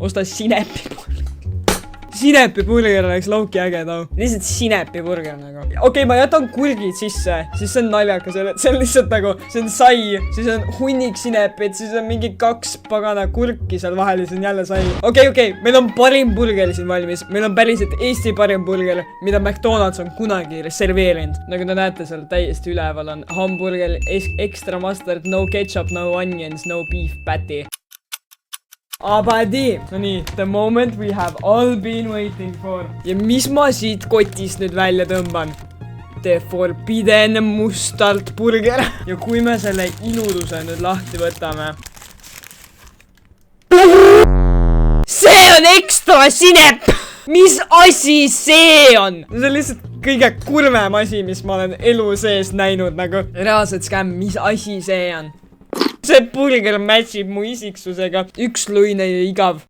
osta sinepipurger. Sinepipurger oleks lauki äge tau. Lihtsalt sinepipurger nagu. Okei, ma jätan kurgid sisse, siis see on naljakas, see on lihtsalt nagu, see on sai, siis on hunnik sinepid, siis on mingi 2 pagana kurki seal vahel ja siis on jälle sai. Okei, meil on parim burger siin valmis. Meil on päriselt Eesti parim burger, mida McDonald's on kunagi serveerinud. Nagu te näete seal täiesti üleval on hamburger, extra mustard, no ketchup, no onions, no beef patty. Abadi! No nii, the moment we have all been waiting for. Ja mis ma siit kotist nüüd välja tõmban? The forbidden mustard burger. Ja kui me selle iluduse nüüd lahti võtame. See on ekstra sinep! Mis asi see on? See on lihtsalt kõige kurvem asi, mis ma olen elu sees näinud nagu. Reaalselt skämm, mis asi see on? See burger matchib mu isiksusega. Üks luine ja igav.